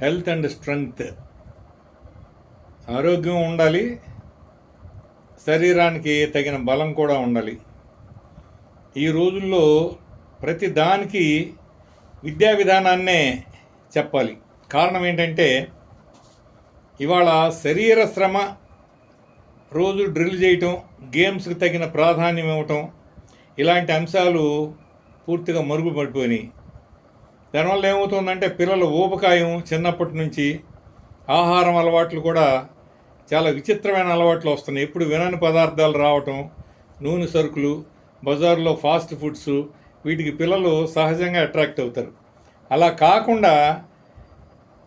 Health and strength. ఆరోగ్యం ఉండాలి, శరీరానికి తగిన బలం కూడా ఉండాలి. ఈ రోజుల్లో ప్రతి దానికి విద్యా విధానాన్నే చెప్పాలి. కారణం ఏంటంటే ఇవాళ శరీర శ్రమ, రోజు డ్రిల్ చేయటం, గేమ్స్కి తగిన ప్రాధాన్యం ఇవ్వటం, ఇలాంటి అంశాలు పూర్తిగా మరుగుపడిపోయినాయి. దానివల్ల ఏమవుతుందంటే పిల్లల ఊబకాయం చిన్నప్పటి నుంచి, ఆహారం అలవాట్లు కూడా చాలా విచిత్రమైన అలవాట్లు వస్తున్నాయి. ఎప్పుడు వినని పదార్థాలు రావటం, నూనె సరుకులు, బజార్లో ఫాస్ట్ ఫుడ్స్, వీటికి పిల్లలు సహజంగా అట్రాక్ట్ అవుతారు. అలా కాకుండా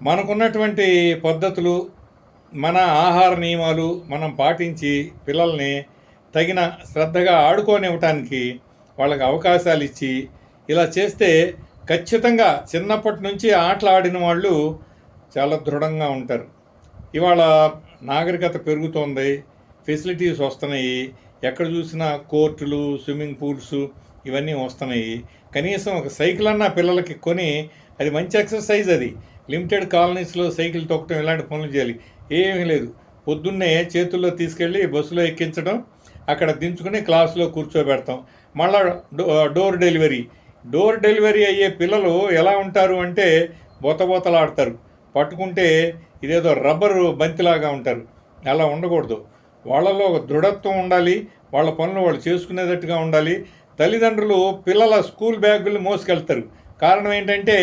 మనకున్నటువంటి పద్ధతులు, మన ఆహార నియమాలు మనం పాటించి పిల్లల్ని తగిన శ్రద్ధగా ఆడుకోనివ్వటానికి వాళ్ళకి అవకాశాలు ఇచ్చి ఇలా చేస్తే ఖచ్చితంగా చిన్నప్పటి నుంచి ఆటలు ఆడిన వాళ్ళు చాలా దృఢంగా ఉంటారు. ఇవాళ నాగరికత పెరుగుతోంది, ఫెసిలిటీస్ వస్తున్నాయి, ఎక్కడ చూసినా కోర్టులు, స్విమ్మింగ్ పూల్స్ ఇవన్నీ వస్తున్నాయి. కనీసం ఒక సైకిల్ అన్నా పిల్లలకి కొని, అది మంచి ఎక్సర్సైజ్. అది లిమిటెడ్ కాలనీస్లో సైకిల్ తొక్కటం ఇలాంటి పనులు చేయాలి. ఏమీ లేదు, పొద్దున్నే చేతుల్లో తీసుకెళ్ళి బస్సులో ఎక్కించడం, అక్కడ దించుకుని క్లాసులో కూర్చోబెడతాం. మళ్ళా డోర్ డెలివరీ అయ్యే పిల్లలు ఎలా ఉంటారు అంటే బొతబొతలాడతారు, పట్టుకుంటే ఇదేదో రబ్బరు బంతిలాగా ఉంటారు. అలా ఉండకూడదు. వాళ్ళలో ఒక దృఢత్వం ఉండాలి, వాళ్ళ పనులు వాళ్ళు చేసుకునేటట్టుగా ఉండాలి. తల్లిదండ్రులు పిల్లల స్కూల్ బ్యాగులు మోసుకెళ్తారు. కారణం ఏంటంటే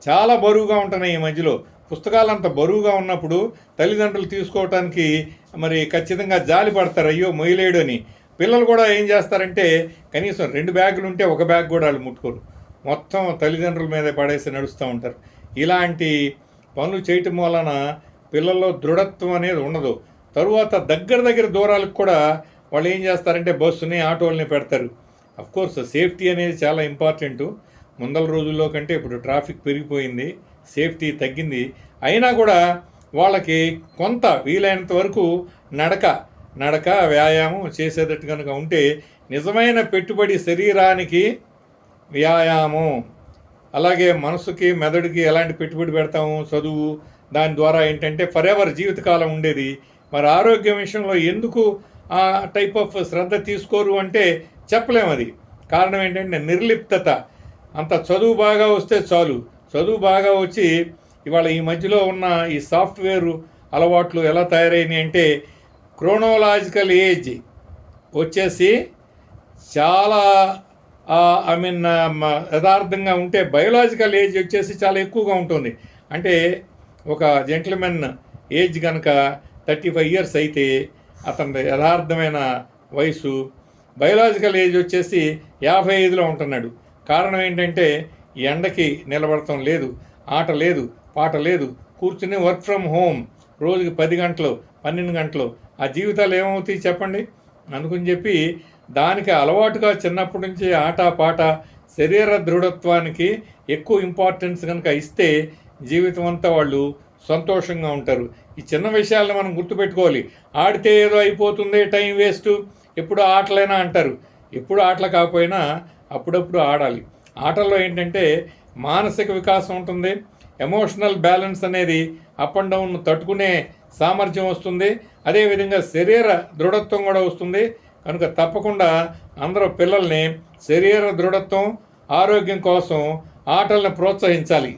చాలా బరువుగా ఉంటున్నాయి ఈ మధ్యలో. పుస్తకాలు అంత బరువుగా ఉన్నప్పుడు తల్లిదండ్రులు తీసుకోవటానికి మరి ఖచ్చితంగా జాలి పడతారు, అయ్యో మొయ్యలేడు అని. పిల్లలు కూడా ఏం చేస్తారంటే కనీసం 2 బ్యాగులు ఉంటే ఒక బ్యాగ్ కూడా వాళ్ళు ముట్టుకోరు, మొత్తం తల్లిదండ్రుల మీద పడేసి నడుస్తూ ఉంటారు. ఇలాంటి పనులు చేయటం వలన పిల్లల్లో దృఢత్వం అనేది ఉండదు. తరువాత దగ్గర దూరాలకు కూడా వాళ్ళు ఏం చేస్తారంటే బస్సుని, ఆటోల్ని పెడతారు. అఫ్కోర్స్ సేఫ్టీ అనేది చాలా ఇంపార్టెంటు. ముందల రోజుల్లో కంటే ఇప్పుడు ట్రాఫిక్ పెరిగిపోయింది, సేఫ్టీ తగ్గింది. అయినా కూడా వాళ్ళకి కొంత వీలైనంత వరకు నడక వ్యాయామం చేసేటట్టు కనుక ఉంటే నిజమైన పెట్టుబడి శరీరానికి వ్యాయామం. అలాగే మనసుకి, మెదడుకి ఎలాంటి పెట్టుబడి పెడతాము, చదువు, దాని ద్వారా ఏంటంటే ఫరెవర్ జీవితకాలం ఉండేది. మరి ఆరోగ్యం విషయంలో ఎందుకు ఆ టైప్ ఆఫ్ శ్రద్ధ తీసుకోరు అంటే చెప్పలేము. అది కారణం ఏంటంటే నిర్లిప్తత. అంత చదువు బాగా వస్తే చాలు, చదువు బాగా వచ్చి ఇవాళ ఈ మధ్యలో ఉన్న ఈ సాఫ్ట్వేర్ అలవాట్లు ఎలా తయారైనాయి అంటే క్రోనోలాజికల్ ఏజ్ వచ్చేసి చాలా యథార్థంగా ఉంటే బయోలాజికల్ ఏజ్ వచ్చేసి చాలా ఎక్కువగా ఉంటుంది. అంటే ఒక జెంటిల్మెన్ ఏజ్ కనుక 35 ఇయర్స్ అయితే అతని యథార్థమైన వయసు, బయోలాజికల్ ఏజ్ వచ్చేసి 55లో ఉంటున్నాడు. కారణం ఏంటంటే ఎండకి నిలబడటం లేదు, ఆట లేదు, పాట లేదు, కూర్చుని వర్క్ ఫ్రమ్ హోమ్, రోజుకి 10 గంటలు 12 గంటలు. ఆ జీవితాలు ఏమవుతాయి చెప్పండి? అందుకని చెప్పి దానికి అలవాటుగా చిన్నప్పటి నుంచి ఆట పాట, శరీర దృఢత్వానికి ఎక్కువ ఇంపార్టెన్స్ కనుక ఇస్తే జీవితం అంతా వాళ్ళు సంతోషంగా ఉంటారు. ఈ చిన్న విషయాలను మనం గుర్తుపెట్టుకోవాలి. ఆడితే ఏదో అయిపోతుంది, టైం వేస్ట్, ఎప్పుడు ఆటలైనా అంటారు. ఎప్పుడు ఆటలు కాకపోయినా అప్పుడప్పుడు ఆడాలి. ఆటల్లో ఏంటంటే మానసిక వికాసం ఉంటుంది, ఎమోషనల్ బ్యాలెన్స్ అనేది అప్ అండ్ డౌన్ తట్టుకునే సామర్థ్యం వస్తుంది, అదేవిధంగా శరీర దృఢత్వం కూడా వస్తుంది. కనుక తప్పకుండా అందరూ పిల్లల్ని శరీర దృఢత్వం, ఆరోగ్యం కోసం ఆటలను ప్రోత్సహించాలి.